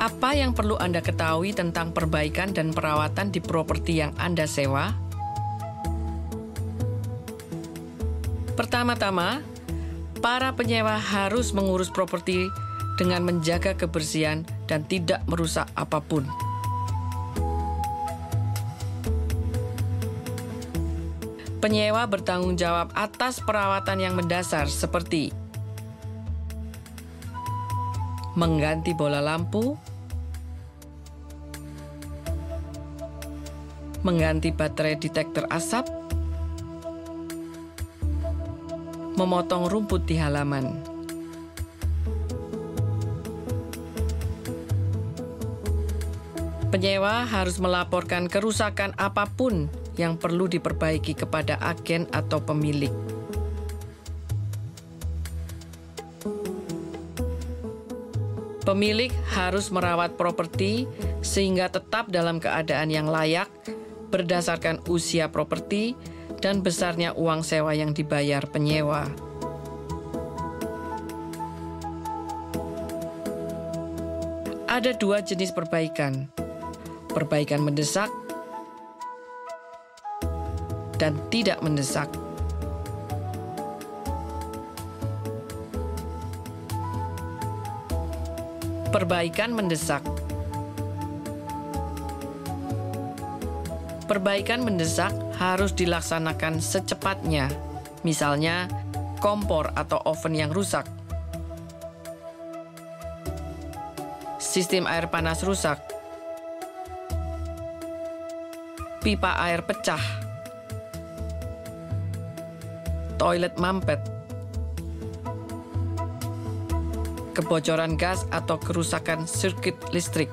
Apa yang perlu Anda ketahui tentang perbaikan dan perawatan di properti yang Anda sewa? Pertama-tama, para penyewa harus mengurus properti dengan menjaga kebersihan dan tidak merusak apapun. Penyewa bertanggung jawab atas perawatan yang mendasar seperti mengganti bola lampu, mengganti baterai detektor asap, memotong rumput di halaman. Penyewa harus melaporkan kerusakan apapun yang perlu diperbaiki kepada agen atau pemilik. Pemilik harus merawat properti sehingga tetap dalam keadaan yang layak berdasarkan usia properti dan besarnya uang sewa yang dibayar penyewa. Ada dua jenis perbaikan, perbaikan mendesak dan tidak mendesak. Perbaikan mendesak. Perbaikan mendesak harus dilaksanakan secepatnya, misalnya kompor atau oven yang rusak, sistem air panas rusak, pipa air pecah, toilet mampet, kebocoran gas atau kerusakan sirkuit listrik.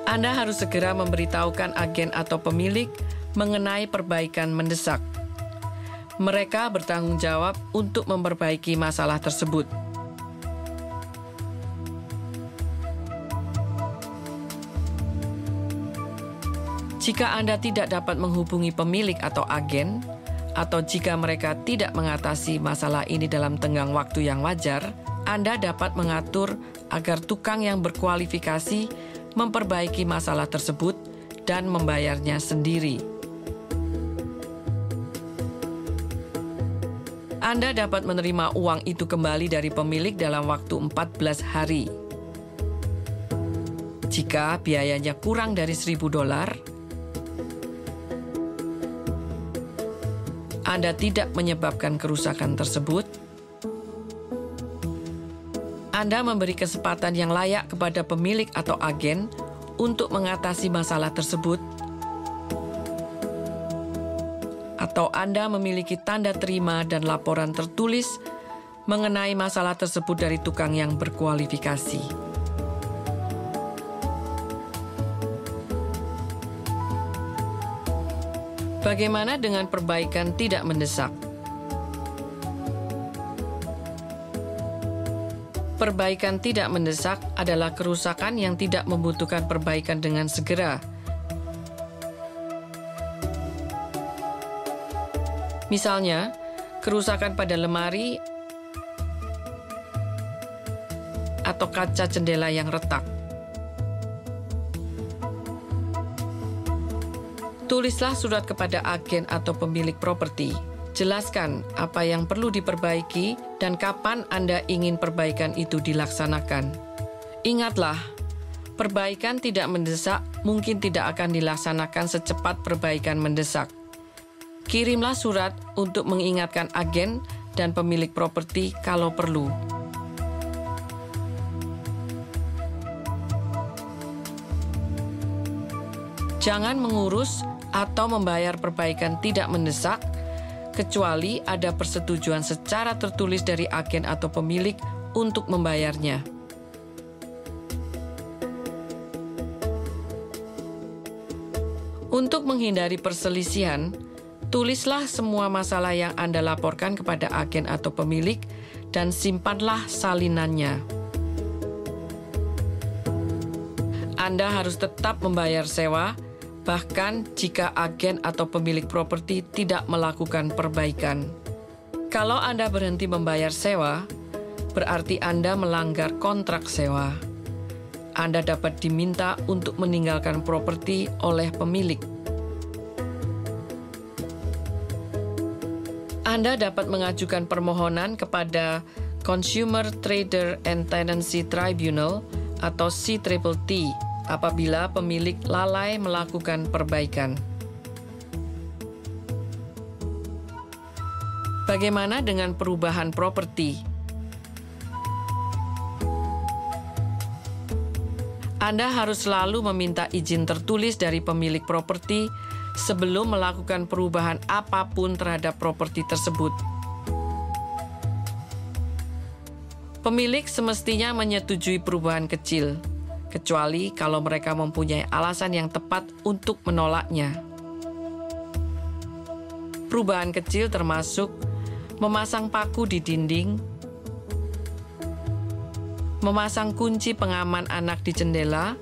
Anda harus segera memberitahukan agen atau pemilik mengenai perbaikan mendesak. Mereka bertanggung jawab untuk memperbaiki masalah tersebut. Jika Anda tidak dapat menghubungi pemilik atau agen, atau jika mereka tidak mengatasi masalah ini dalam tenggang waktu yang wajar, Anda dapat mengatur agar tukang yang berkualifikasi memperbaiki masalah tersebut dan membayarnya sendiri. Anda dapat menerima uang itu kembali dari pemilik dalam waktu 14 hari. Jika biayanya kurang dari $1.000, Anda tidak menyebabkan kerusakan tersebut, Anda memberi kesempatan yang layak kepada pemilik atau agen untuk mengatasi masalah tersebut, atau Anda memiliki tanda terima dan laporan tertulis mengenai masalah tersebut dari tukang yang berkualifikasi. Bagaimana dengan perbaikan tidak mendesak? Perbaikan tidak mendesak adalah kerusakan yang tidak membutuhkan perbaikan dengan segera. Misalnya, kerusakan pada lemari atau kaca jendela yang retak. Tulislah surat kepada agen atau pemilik properti. Jelaskan apa yang perlu diperbaiki dan kapan Anda ingin perbaikan itu dilaksanakan. Ingatlah, perbaikan tidak mendesak mungkin tidak akan dilaksanakan secepat perbaikan mendesak. Kirimlah surat untuk mengingatkan agen dan pemilik properti kalau perlu. Jangan mengurus atau membayar perbaikan tidak mendesak kecuali ada persetujuan secara tertulis dari agen atau pemilik untuk membayarnya. Untuk menghindari perselisihan, tulislah semua masalah yang Anda laporkan kepada agen atau pemilik dan simpanlah salinannya. Anda harus tetap membayar sewa, bahkan jika agen atau pemilik properti tidak melakukan perbaikan. Kalau Anda berhenti membayar sewa, berarti Anda melanggar kontrak sewa. Anda dapat diminta untuk meninggalkan properti oleh pemilik. Anda dapat mengajukan permohonan kepada Consumer Trader and Tenancy Tribunal atau CTTT apabila pemilik lalai melakukan perbaikan. Bagaimana dengan perubahan properti? Anda harus selalu meminta izin tertulis dari pemilik properti sebelum melakukan perubahan apapun terhadap properti tersebut. Pemilik semestinya menyetujui perubahan kecil, kecuali kalau mereka mempunyai alasan yang tepat untuk menolaknya. Perubahan kecil termasuk memasang paku di dinding, memasang kunci pengaman anak di jendela,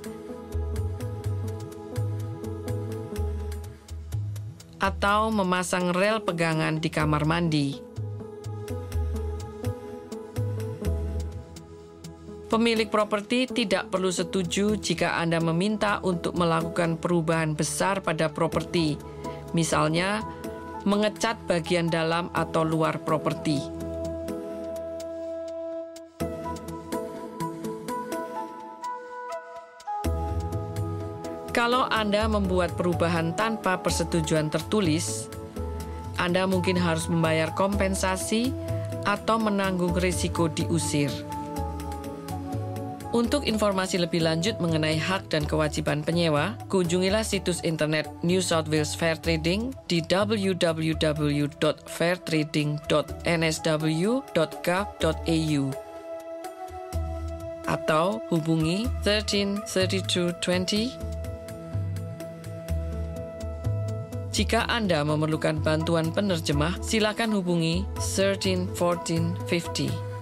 atau memasang rel pegangan di kamar mandi. Pemilik properti tidak perlu setuju jika Anda meminta untuk melakukan perubahan besar pada properti, misalnya mengecat bagian dalam atau luar properti. Kalau Anda membuat perubahan tanpa persetujuan tertulis, Anda mungkin harus membayar kompensasi atau menanggung risiko diusir. Untuk informasi lebih lanjut mengenai hak dan kewajiban penyewa, kunjungilah situs internet New South Wales Fair Trading di www.fairtrading.nsw.gov.au atau hubungi 13 32 20. Jika Anda memerlukan bantuan penerjemah, silakan hubungi 13 14 50.